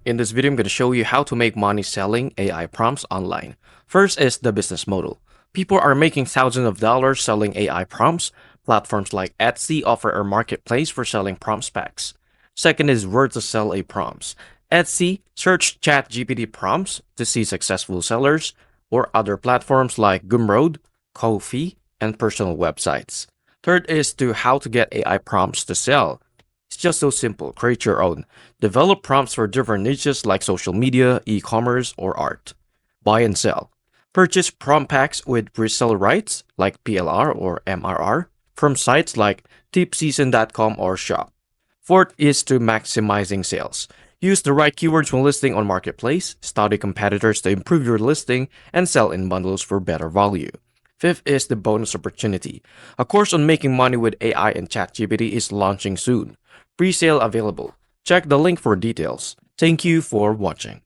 In this video, I'm going to show you how to make money selling AI prompts online. First is the business model. People are making thousands of dollars selling AI prompts. Platforms like Etsy offer a marketplace for selling prompt specs. Second is where to sell a prompts. Etsy, search ChatGPT prompts to see successful sellers, or other platforms like Gumroad, Ko-fi, and personal websites. Third is to how to get AI prompts to sell. It's just so simple. Create your own. Develop prompts for different niches like social media, e-commerce, or art. Buy and sell. Purchase prompt packs with resale rights like PLR or MRR from sites like tipseason.com or Shop. Fourth is to maximizing sales. Use the right keywords when listing on Marketplace, study competitors to improve your listing, and sell in bundles for better value. Fifth is the bonus opportunity. A course on making money with AI and ChatGPT is launching soon. Pre-sale available. Check the link for details. Thank you for watching.